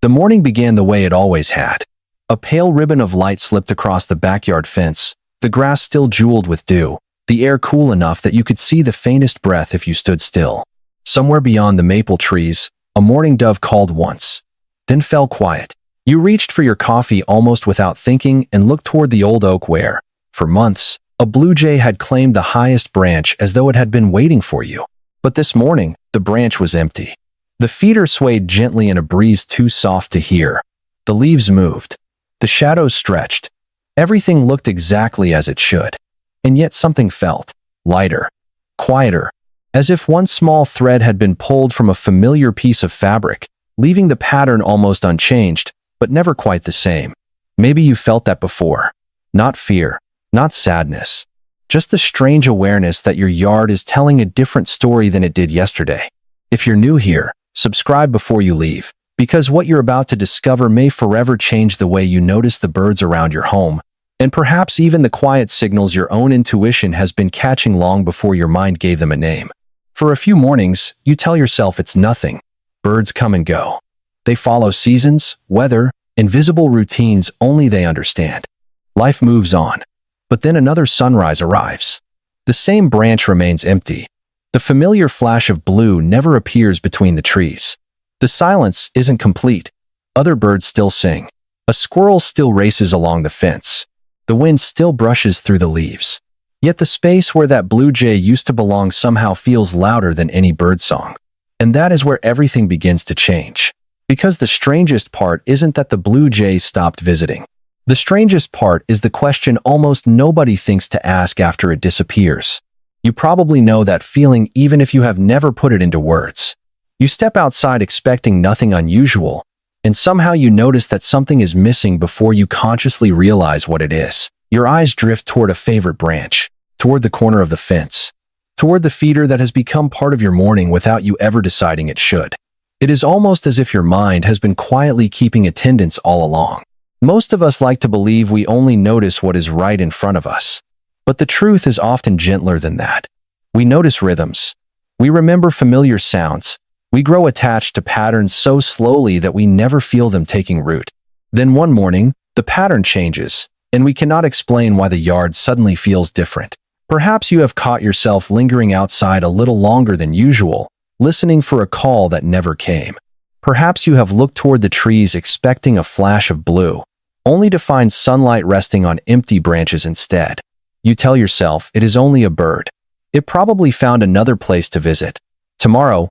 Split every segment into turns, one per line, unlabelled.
The morning began the way it always had. A pale ribbon of light slipped across the backyard fence, the grass still jeweled with dew, the air cool enough that you could see the faintest breath if you stood still. Somewhere beyond the maple trees, a mourning dove called once, then fell quiet. You reached for your coffee almost without thinking and looked toward the old oak where, for months, a blue jay had claimed the highest branch as though it had been waiting for you. But this morning, the branch was empty. The feeder swayed gently in a breeze too soft to hear. The leaves moved. The shadows stretched. Everything looked exactly as it should. And yet something felt lighter, quieter, as if one small thread had been pulled from a familiar piece of fabric, leaving the pattern almost unchanged, but never quite the same. Maybe you felt that before. Not fear, not sadness, just the strange awareness that your yard is telling a different story than it did yesterday. If you're new here, subscribe before you leave, because what you're about to discover may forever change the way you notice the birds around your home, and perhaps even the quiet signals your own intuition has been catching long before your mind gave them a name. For a few mornings, you tell yourself it's nothing. Birds come and go. They follow seasons, weather, invisible routines only they understand. Life moves on. But then another sunrise arrives. The same branch remains empty. The familiar flash of blue never appears between the trees. The silence isn't complete. Other birds still sing. A squirrel still races along the fence. The wind still brushes through the leaves. Yet the space where that blue jay used to belong somehow feels louder than any birdsong. And that is where everything begins to change. Because the strangest part isn't that the blue jay stopped visiting. The strangest part is the question almost nobody thinks to ask after it disappears. You probably know that feeling even if you have never put it into words. You step outside expecting nothing unusual, and somehow you notice that something is missing before you consciously realize what it is. Your eyes drift toward a favorite branch, toward the corner of the fence, toward the feeder that has become part of your morning without you ever deciding it should. It is almost as if your mind has been quietly keeping attendance all along. Most of us like to believe we only notice what is right in front of us. But the truth is often gentler than that. We notice rhythms. We remember familiar sounds. We grow attached to patterns so slowly that we never feel them taking root. Then one morning, the pattern changes, and we cannot explain why the yard suddenly feels different. Perhaps you have caught yourself lingering outside a little longer than usual, listening for a call that never came. Perhaps you have looked toward the trees expecting a flash of blue, only to find sunlight resting on empty branches instead. You tell yourself it is only a bird. It probably found another place to visit. Tomorrow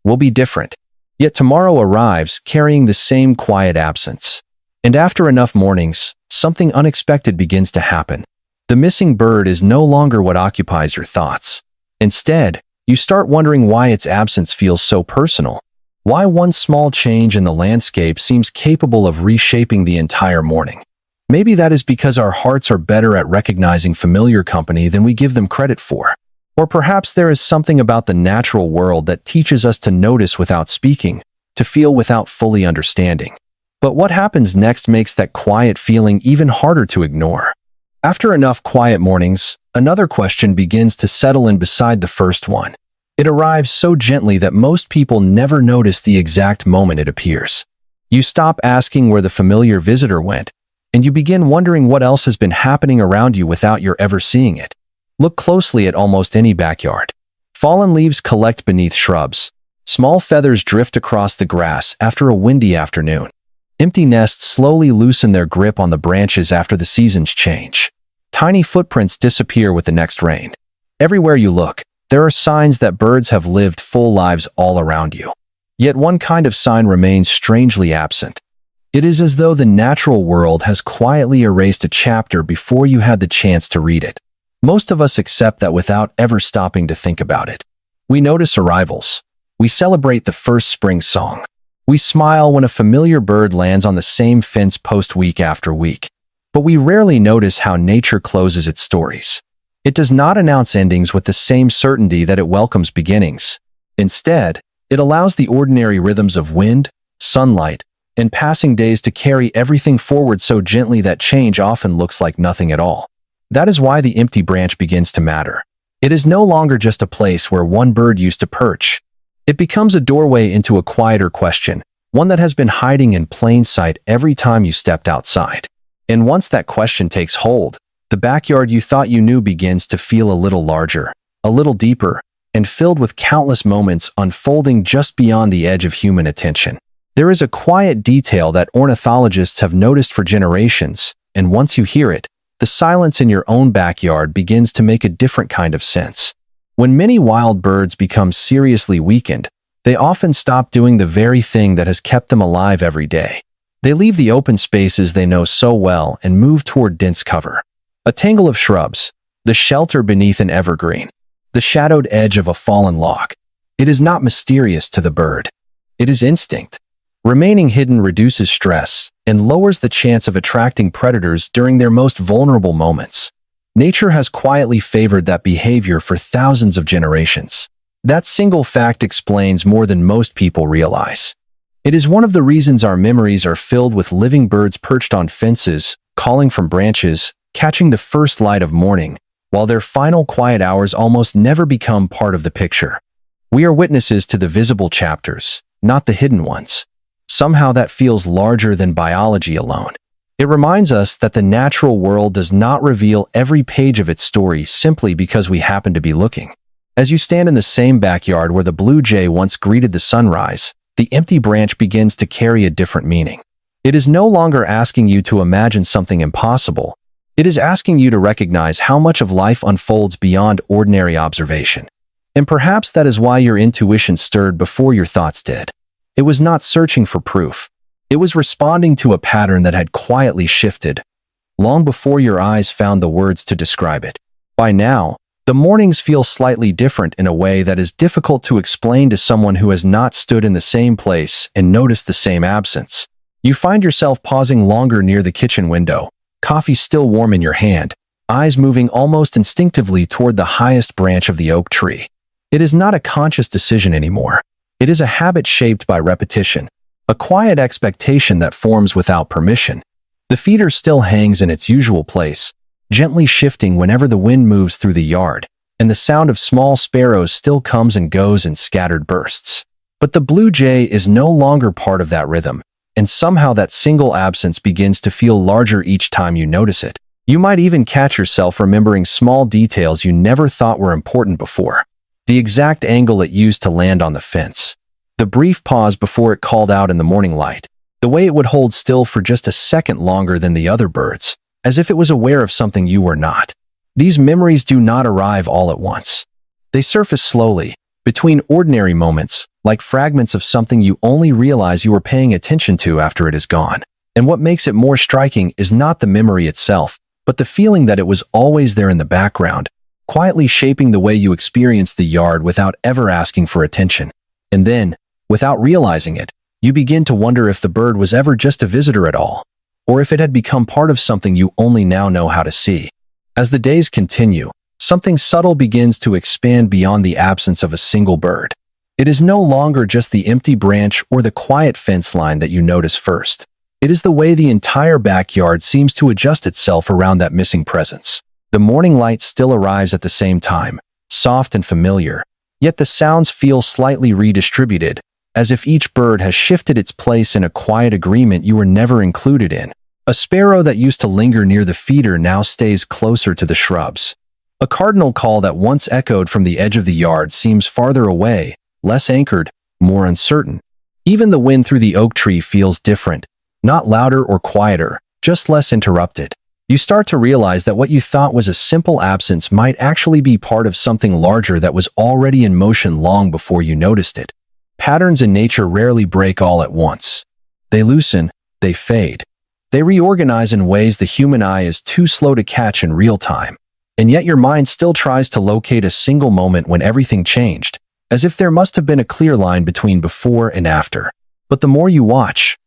will be different. Yet tomorrow arrives carrying the same quiet absence. And after enough mornings, something unexpected begins to happen. The missing bird is no longer what occupies your thoughts. Instead, you start wondering why its absence feels so personal. Why one small change in the landscape seems capable of reshaping the entire morning. Maybe that is because our hearts are better at recognizing familiar company than we give them credit for. Or perhaps there is something about the natural world that teaches us to notice without speaking, to feel without fully understanding. But what happens next makes that quiet feeling even harder to ignore. After enough quiet mornings, another question begins to settle in beside the first one. It arrives so gently that most people never notice the exact moment it appears. You stop asking where the familiar visitor went, and you begin wondering what else has been happening around you without your ever seeing it. Look closely at almost any backyard. Fallen leaves collect beneath shrubs. Small feathers drift across the grass after a windy afternoon. Empty nests slowly loosen their grip on the branches after the seasons change. Tiny footprints disappear with the next rain. Everywhere you look, there are signs that birds have lived full lives all around you. Yet one kind of sign remains strangely absent. It is as though the natural world has quietly erased a chapter before you had the chance to read it. Most of us accept that without ever stopping to think about it. We notice arrivals. We celebrate the first spring song. We smile when a familiar bird lands on the same fence post week after week. But we rarely notice how nature closes its stories. It does not announce endings with the same certainty that it welcomes beginnings. Instead, it allows the ordinary rhythms of wind, sunlight, and passing days to carry everything forward so gently that change often looks like nothing at all. That is why the empty branch begins to matter. It is no longer just a place where one bird used to perch. It becomes a doorway into a quieter question. one that has been hiding in plain sight every time you stepped outside. And once that question takes hold, the backyard you thought you knew begins to feel a little larger, a little deeper, and filled with countless moments unfolding just beyond the edge of human attention. There is a quiet detail that ornithologists have noticed for generations, and once you hear it, the silence in your own backyard begins to make a different kind of sense. When many wild birds become seriously weakened, they often stop doing the very thing that has kept them alive every day. They leave the open spaces they know so well and move toward dense cover. A tangle of shrubs, the shelter beneath an evergreen, the shadowed edge of a fallen log. It is not mysterious to the bird. It is instinct. Remaining hidden reduces stress and lowers the chance of attracting predators during their most vulnerable moments. Nature has quietly favored that behavior for thousands of generations. That single fact explains more than most people realize. It is one of the reasons our memories are filled with living birds perched on fences, calling from branches, catching the first light of morning, while their final quiet hours almost never become part of the picture. We are witnesses to the visible chapters, not the hidden ones. Somehow that feels larger than biology alone. It reminds us that the natural world does not reveal every page of its story simply because we happen to be looking. As you stand in the same backyard where the blue jay once greeted the sunrise, the empty branch begins to carry a different meaning. It is no longer asking you to imagine something impossible. It is asking you to recognize how much of life unfolds beyond ordinary observation. And perhaps that is why your intuition stirred before your thoughts did. It was not searching for proof. It was responding to a pattern that had quietly shifted, long before your eyes found the words to describe it. By now, the mornings feel slightly different in a way that is difficult to explain to someone who has not stood in the same place and noticed the same absence. You find yourself pausing longer near the kitchen window, coffee still warm in your hand, eyes moving almost instinctively toward the highest branch of the oak tree. It is not a conscious decision anymore. It is a habit shaped by repetition, a quiet expectation that forms without permission. The feeder still hangs in its usual place, gently shifting whenever the wind moves through the yard, and the sound of small sparrows still comes and goes in scattered bursts. But the blue jay is no longer part of that rhythm, and somehow that single absence begins to feel larger each time you notice it. You might even catch yourself remembering small details you never thought were important before. The exact angle it used to land on the fence, the brief pause before it called out in the morning light, the way it would hold still for just a second longer than the other birds, as if it was aware of something you were not. These memories do not arrive all at once. They surface slowly, between ordinary moments, like fragments of something you only realize you were paying attention to after it is gone. And what makes it more striking is not the memory itself, but the feeling that it was always there in the background, quietly shaping the way you experience the yard without ever asking for attention. And then, without realizing it, you begin to wonder if the bird was ever just a visitor at all, or if it had become part of something you only now know how to see. As the days continue, something subtle begins to expand beyond the absence of a single bird. It is no longer just the empty branch or the quiet fence line that you notice first. It is the way the entire backyard seems to adjust itself around that missing presence. The morning light still arrives at the same time, soft and familiar, yet the sounds feel slightly redistributed, as if each bird has shifted its place in a quiet agreement you were never included in. A sparrow that used to linger near the feeder now stays closer to the shrubs. A cardinal call that once echoed from the edge of the yard seems farther away, less anchored, more uncertain. Even the wind through the oak tree feels different, not louder or quieter, just less interrupted. You start to realize that what you thought was a simple absence might actually be part of something larger that was already in motion long before you noticed it. Patterns in nature rarely break all at once. They loosen, they fade. They reorganize in ways the human eye is too slow to catch in real time. And yet your mind still tries to locate a single moment when everything changed, as if there must have been a clear line between before and after. But the more you watch,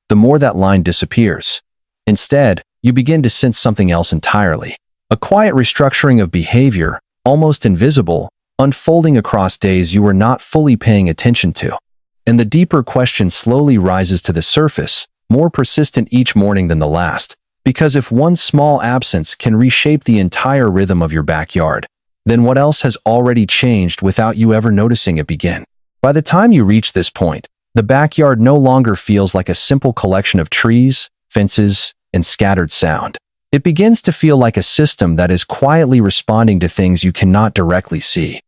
the more that line disappears. Instead, you begin to sense something else entirely. A quiet restructuring of behavior, almost invisible, unfolding across days you were not fully paying attention to. And the deeper question slowly rises to the surface, more persistent each morning than the last, because if one small absence can reshape the entire rhythm of your backyard, then what else has already changed without you ever noticing it begin? By the time you reach this point, The backyard no longer feels like a simple collection of trees, fences, and scattered sound. It begins to feel like a system that is quietly responding to things you cannot directly see.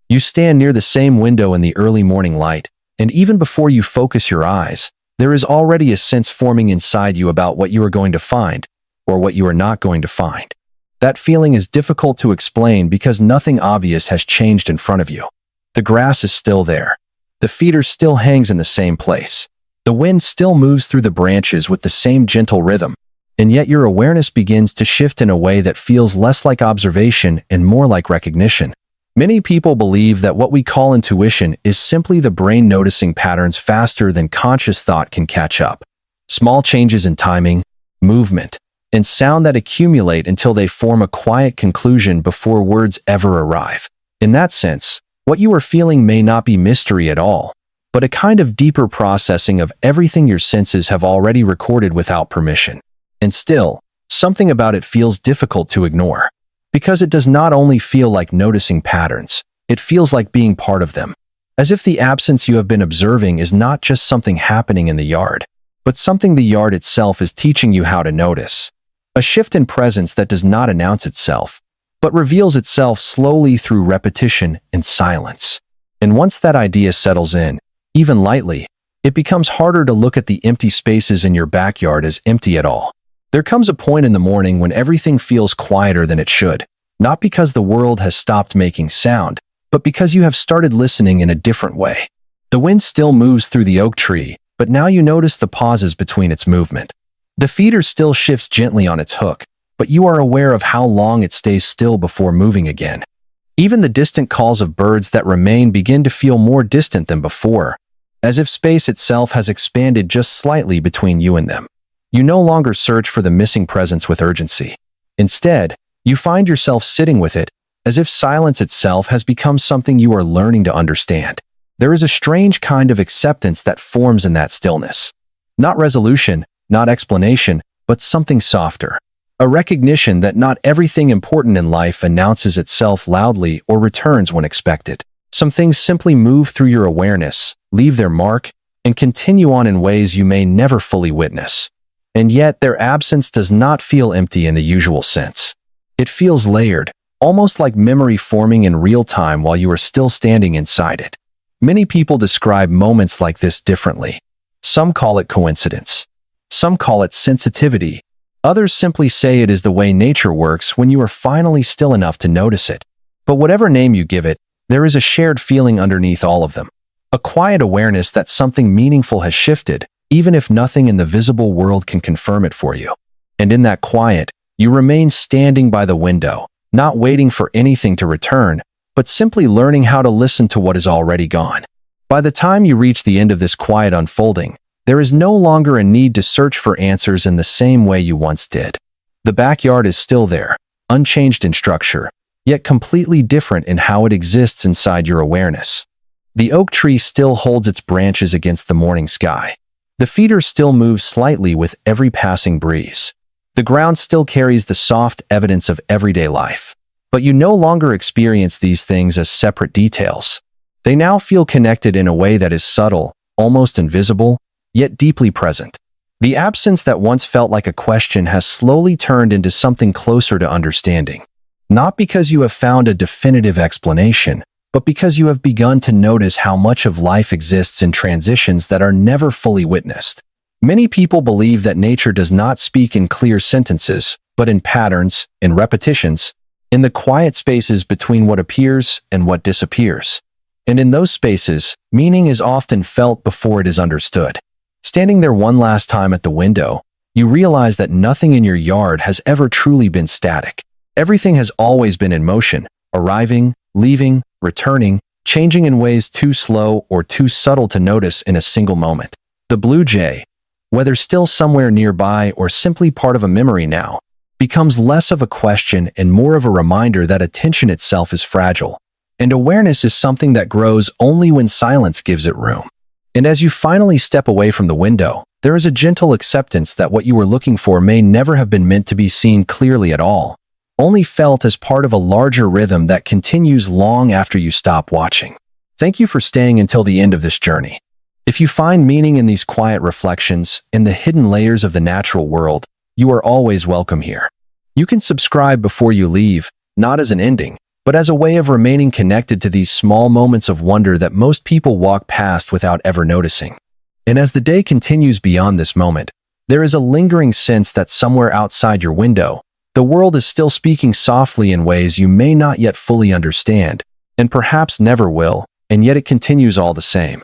You stand near the same window in the early morning light, and even before you focus your eyes, there is already a sense forming inside you about what you are going to find, or what you are not going to find. That feeling is difficult to explain because nothing obvious has changed in front of you. The grass is still there. The feeder still hangs in the same place. The wind still moves through the branches with the same gentle rhythm, and yet your awareness begins to shift in a way that feels less like observation and more like recognition. Many people believe that what we call intuition is simply the brain noticing patterns faster than conscious thought can catch up. Small changes in timing, movement, and sound that accumulate until they form a quiet conclusion before words ever arrive. In that sense, what you are feeling may not be mystery at all, but a kind of deeper processing of everything your senses have already recorded without permission. And still, something about it feels difficult to ignore. Because it does not only feel like noticing patterns, it feels like being part of them. As if the absence you have been observing is not just something happening in the yard, but something the yard itself is teaching you how to notice. A shift in presence that does not announce itself, but reveals itself slowly through repetition and silence. And once that idea settles in, even lightly, it becomes harder to look at the empty spaces in your backyard as empty at all. There comes a point in the morning when everything feels quieter than it should, not because the world has stopped making sound, but because you have started listening in a different way. The wind still moves through the oak tree, but now you notice the pauses between its movement. The feeder still shifts gently on its hook, but you are aware of how long it stays still before moving again. Even the distant calls of birds that remain begin to feel more distant than before, as if space itself has expanded just slightly between you and them. You no longer search for the missing presence with urgency. Instead, you find yourself sitting with it, as if silence itself has become something you are learning to understand. There is a strange kind of acceptance that forms in that stillness. Not resolution, not explanation, but something softer. A recognition that not everything important in life announces itself loudly or returns when expected. Some things simply move through your awareness, leave their mark, and continue on in ways you may never fully witness. And yet, their absence does not feel empty in the usual sense. It feels layered, almost like memory forming in real time while you are still standing inside it. Many people describe moments like this differently. Some call it coincidence. Some call it sensitivity. Others simply say it is the way nature works when you are finally still enough to notice it. But whatever name you give it, there is a shared feeling underneath all of them. A quiet awareness that something meaningful has shifted, even if nothing in the visible world can confirm it for you. And in that quiet, you remain standing by the window, not waiting for anything to return, but simply learning how to listen to what is already gone. By the time you reach the end of this quiet unfolding, there is no longer a need to search for answers in the same way you once did. The backyard is still there, unchanged in structure, yet completely different in how it exists inside your awareness. The oak tree still holds its branches against the morning sky. The feeder still moves slightly with every passing breeze. The ground still carries the soft evidence of everyday life. But you no longer experience these things as separate details. They now feel connected in a way that is subtle, almost invisible, yet deeply present. The absence that once felt like a question has slowly turned into something closer to understanding. Not because you have found a definitive explanation, but because you have begun to notice how much of life exists in transitions that are never fully witnessed. Many people believe that nature does not speak in clear sentences, but in patterns, in repetitions, in the quiet spaces between what appears and what disappears. And in those spaces, meaning is often felt before it is understood. Standing there one last time at the window, you realize that nothing in your yard has ever truly been static. Everything has always been in motion, arriving, leaving, returning, changing in ways too slow or too subtle to notice in a single moment. The blue jay, whether still somewhere nearby or simply part of a memory now, becomes less of a question and more of a reminder that attention itself is fragile, and awareness is something that grows only when silence gives it room. And as you finally step away from the window, there is a gentle acceptance that what you were looking for may never have been meant to be seen clearly at all, only felt as part of a larger rhythm that continues long after you stop watching. Thank you for staying until the end of this journey. If you find meaning in these quiet reflections, in the hidden layers of the natural world, you are always welcome here. You can subscribe before you leave, not as an ending, but as a way of remaining connected to these small moments of wonder that most people walk past without ever noticing. And as the day continues beyond this moment, there is a lingering sense that somewhere outside your window, the world is still speaking softly in ways you may not yet fully understand, and perhaps never will, and yet it continues all the same.